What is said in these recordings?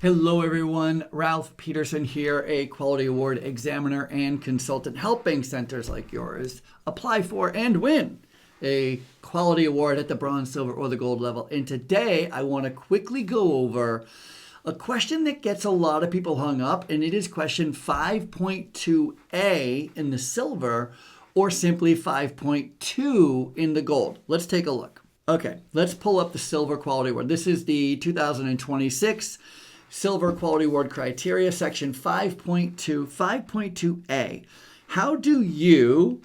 Hello everyone, Ralph Peterson here, a Quality Award examiner and consultant helping centers like yours apply for and win a Quality Award at the bronze, silver, or the gold level. And today I want to quickly go over a question that gets a lot of people hung up, and it is question 5.2a in the silver or simply 5.2 in the gold. Let's take a look. Okay, let's pull up the Silver Quality Award. This is the 2026 Silver Quality Award criteria, section 5.2a. How do you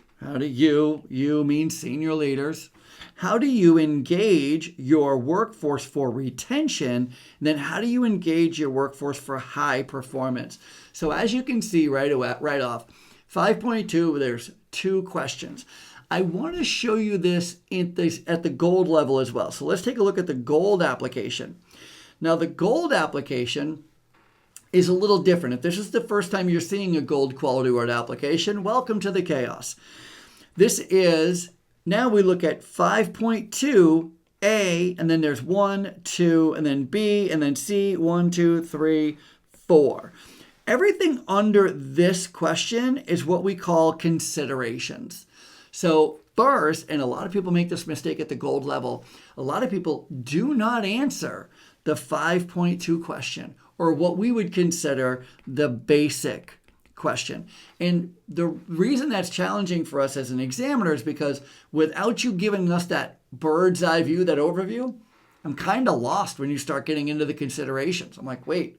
mean senior leaders, how do you engage your workforce for retention? And then how do you engage your workforce for high performance? So as you can see right off, 5.2, there's two questions. I want to show you this at the gold level as well. So let's take a look at the gold application. Now, the gold application is a little different. If this is the first time you're seeing a gold quality award application, welcome to the chaos. This is, now we look at 5.2A, and then there's 1, 2, and then B, and then C, 1, 2, 3, 4. Everything under this question is what we call considerations. So first, and a lot of people make this mistake at the gold level, a lot of people do not answer the 5.2 question, or what we would consider the basic question. And the reason that's challenging for us as an examiner is because without you giving us that bird's eye view, that overview, I'm kind of lost when you start getting into the considerations. I'm like, wait,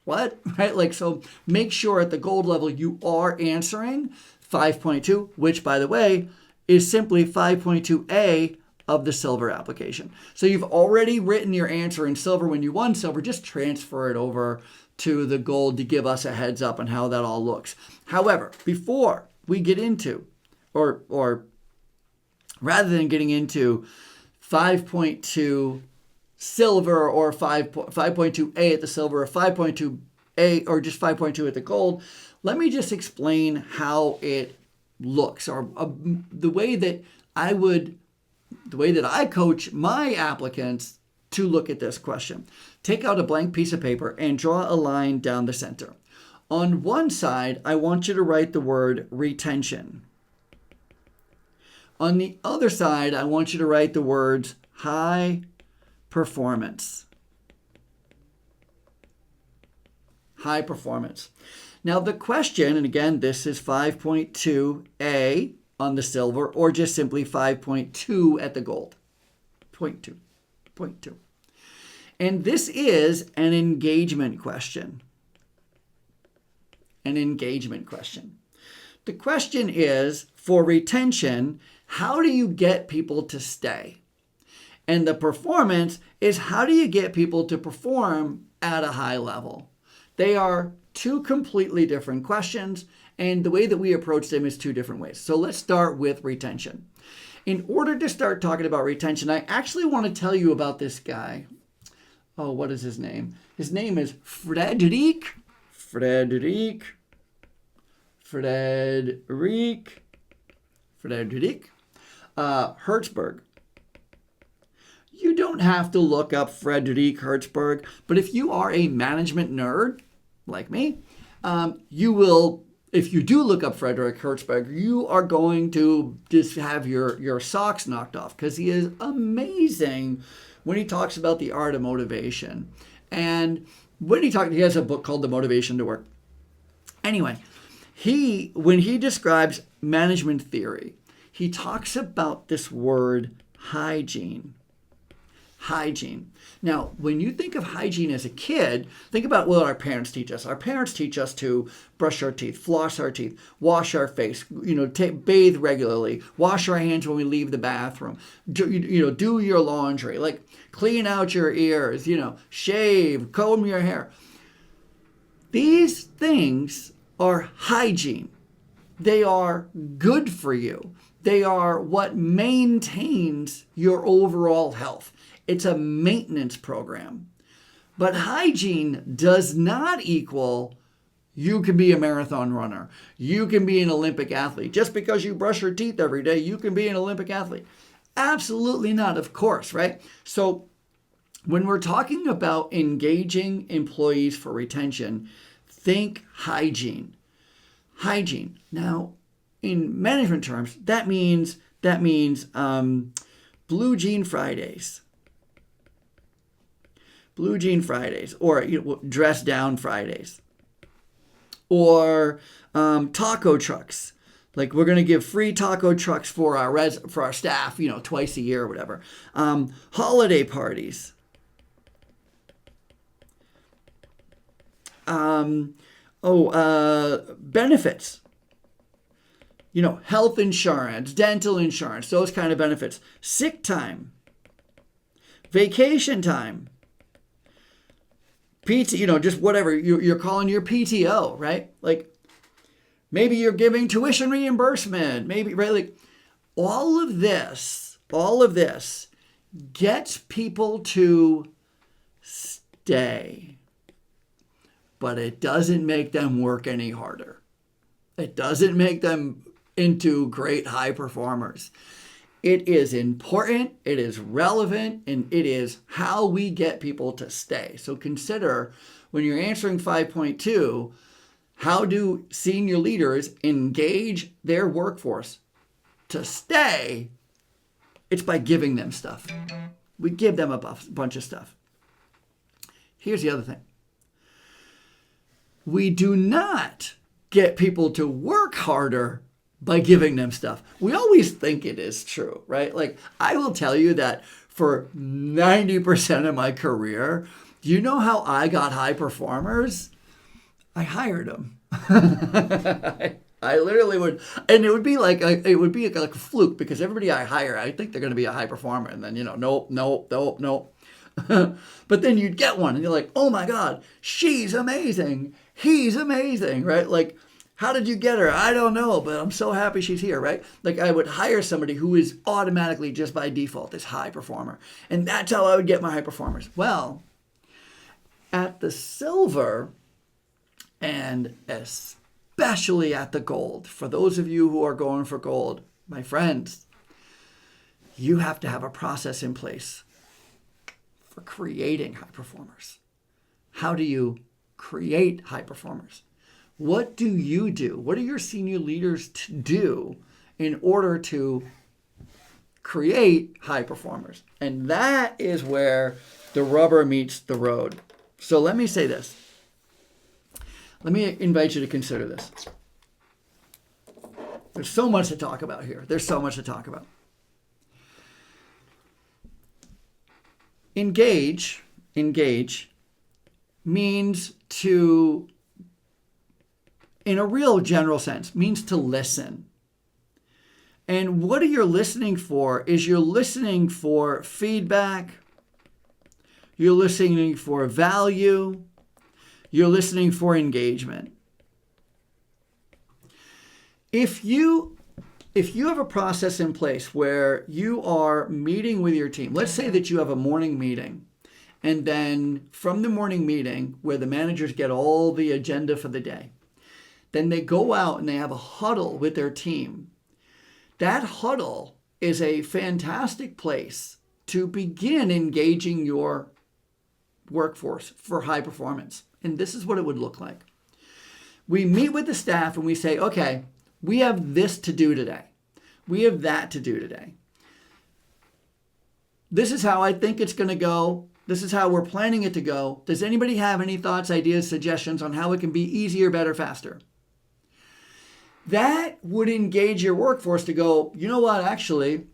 what? Right? Like, so make sure at the gold level you are answering 5.2, which, by the way, is simply 5.2A of the silver application. So you've already written your answer in silver when you won silver. Just transfer it over to the gold to give us a heads up on how that all looks. However, before we get into, or rather than getting into 5.2 silver or 5.2A at the silver or 5.2A or just 5.2 at the gold, let me just explain how it looks, or the way that I coach my applicants to look at this question. Take out a blank piece of paper and draw a line down the center. On one side, I want you to write the word retention. On the other side, I want you to write the words high performance. High performance. Now the question, and again, this is 5.2A on the silver, or just simply 5.2 at the gold. 0.2. And this is an engagement question. An engagement question. The question is, for retention, how do you get people to stay? And the performance is, how do you get people to perform at a high level? They are two completely different questions, and the way that we approach them is two different ways. So let's start with retention. In order to start talking about retention, I actually want to tell you about this guy. Oh, what is his name? His name is Frederick Herzberg. You don't have to look up Frederick Herzberg, but if you are a management nerd like me, you will, if you do look up Frederick Herzberg, you are going to just have your socks knocked off, because he is amazing when he talks about the art of motivation. And when he has a book called The Motivation to Work. Anyway, when he describes management theory, he talks about this word hygiene. Hygiene. Now, when you think of hygiene as a kid, think about what our parents teach us. Our parents teach us to brush our teeth, floss our teeth, wash our face, bathe regularly, wash our hands when we leave the bathroom, do your laundry, like clean out your ears, shave, comb your hair. These things are hygiene. They are good for you. They are what maintains your overall health. It's a maintenance program. But hygiene does not equal you can be a marathon runner. You can be an Olympic athlete. Just because you brush your teeth every day, you can be an Olympic athlete. Absolutely not, of course, right? So When we're talking about engaging employees for retention, think hygiene. Hygiene. Now, in management terms, that means blue jean Fridays. Blue jean Fridays, or dress down Fridays, or taco trucks. Like, we're going to give free taco trucks for our staff, twice a year or whatever. Holiday parties. Benefits. Health insurance, dental insurance, those kind of benefits. Sick time. Vacation time. Just whatever you're calling your PTO, right? Like, maybe you're giving tuition reimbursement, maybe, right? Like, all of this gets people to stay, but it doesn't make them work any harder. It doesn't make them into great high performers. It is important, it is relevant, and it is how we get people to stay. So consider, when you're answering 5.2, how do senior leaders engage their workforce to stay? It's by giving them stuff. We give them a bunch of stuff. Here's the other thing. We do not get people to work harder by giving them stuff. We always think it is true, right? Like, I will tell you that for 90% of my career, do you know how I got high performers? I hired them. I literally would, and it would be like a fluke, because everybody I hire, I think they're going to be a high performer, and then nope. But then you'd get one, and you're like, oh my God, she's amazing, he's amazing, right? Like, how did you get her? I don't know, but I'm so happy she's here, right? Like, I would hire somebody who is automatically, just by default, this high performer. And that's how I would get my high performers. Well, at the silver, and especially at the gold, for those of you who are going for gold, my friends, you have to have a process in place for creating high performers. How do you create high performers? What do you do? What are your senior leaders to do in order to create high performers? And that is where the rubber meets the road. So let me say this. Let me invite you to consider this. There's so much to talk about here. Engage means to, in a real general sense, means to listen. And what are you listening for? Is you're listening for feedback, you're listening for value, you're listening for engagement. If you have a process in place where you are meeting with your team, let's say that you have a morning meeting, and then from the morning meeting, where the managers get all the agenda for the day, then they go out and they have a huddle with their team. That huddle is a fantastic place to begin engaging your workforce for high performance. And this is what it would look like. We meet with the staff and we say, okay, we have this to do today. We have that to do today. This is how I think it's going to go. This is how we're planning it to go. Does anybody have any thoughts, ideas, suggestions on how it can be easier, better, faster? That would engage your workforce to go, you know what, actually,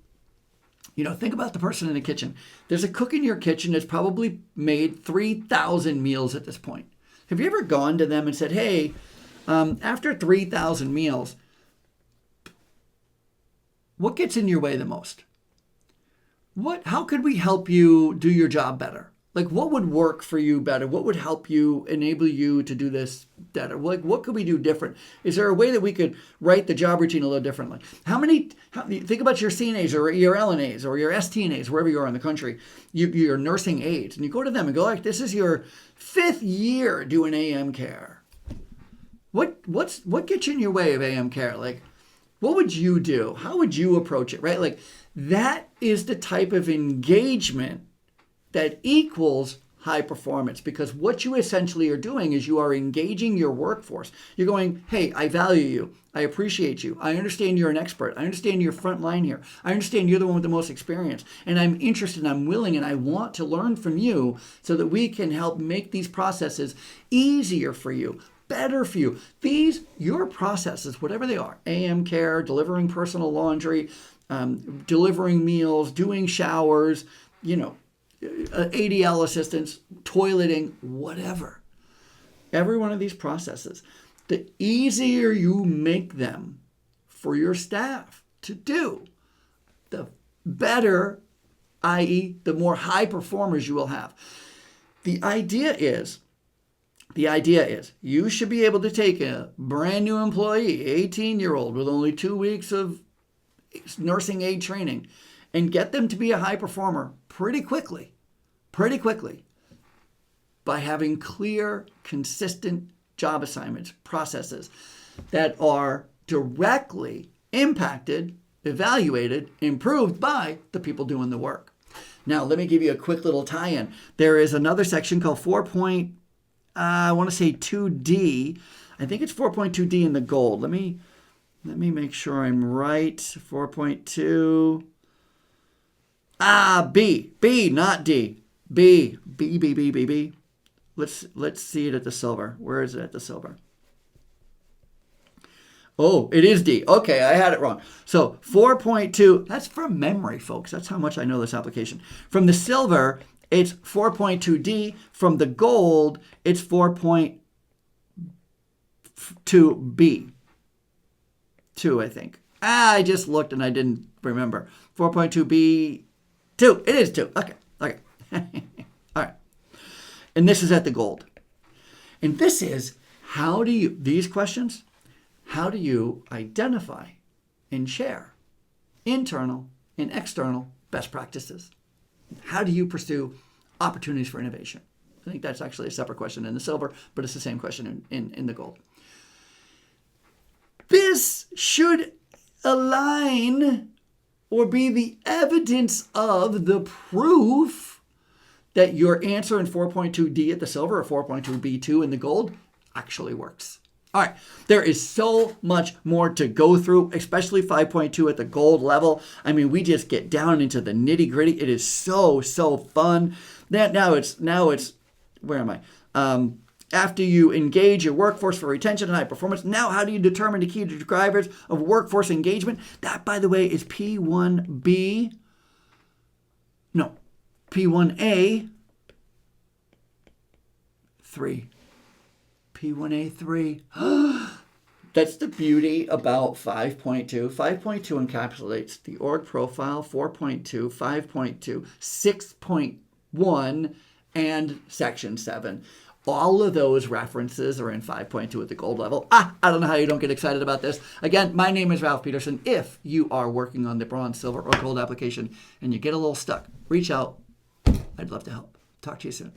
think about the person in the kitchen. There's a cook in your kitchen that's probably made 3,000 meals at this point. Have you ever gone to them and said, hey, after 3,000 meals, what gets in your way the most? How could we help you do your job better? Like, what would work for you better? What would help you, enable you to do this better? Like, what could we do different? Is there a way that we could write the job routine a little differently? Think about your CNAs or your LNAs or your STNAs, wherever you are in the country, your nursing aides, and you go to them and go, like, this is your 5th year doing AM care. What gets you in your way of AM care? Like, what would you do? How would you approach it, right? Like, that is the type of engagement that equals high performance, because what you essentially are doing is you are engaging your workforce. You're going, hey, I value you. I appreciate you. I understand you're an expert. I understand you're front line here. I understand you're the one with the most experience. And I'm interested, I'm willing, and I want to learn from you so that we can help make these processes easier for you, better for you. Your processes, whatever they are, AM care, delivering personal laundry, delivering meals, doing showers, ADL assistance, toileting, whatever. Every one of these processes, the easier you make them for your staff to do, the better, i.e., the more high performers you will have. The idea is you should be able to take a brand new employee, 18-year-old with only 2 weeks of nursing aid training, and get them to be a high performer pretty quickly by having clear, consistent job assignments, processes that are directly impacted, evaluated, improved by the people doing the work. Now, let me give you a quick little tie-in. There is another section called 2D. I think it's 4.2D in the gold. Let me make sure I'm right. 4.2. B, not D. B. Let's see it at the silver. Where is it at the silver? Oh, it is D. Okay, I had it wrong. So 4.2, that's from memory, folks. That's how much I know this application. From the silver, it's 4.2D. From the gold, it's 4.2B. 2, I think. I just looked and I didn't remember. 4.2B. 2. It is 2. Okay. All right. And this is at the gold. And this is these questions, how do you identify and share internal and external best practices? How do you pursue opportunities for innovation? I think that's actually a separate question in the silver, but it's the same question in the gold. This should align or be the evidence of the proof that your answer in 4.2D at the silver or 4.2B2 in the gold actually works. All right, there is so much more to go through, especially 5.2 at the gold level. I mean, we just get down into the nitty gritty. It is so fun. Now it's where am I? After you engage your workforce for retention and high performance, now how do you determine the key drivers of workforce engagement? That, by the way, is P1A 3. P1A 3. That's the beauty about 5.2. 5.2 encapsulates the org profile, 4.2, 5.2, 6.1, and Section 7. All of those references are in 5.2 at the gold level. I don't know how you don't get excited about this. Again, my name is Ralph Peterson. If you are working on the bronze, silver, or gold application and you get a little stuck, reach out. I'd love to help. Talk to you soon.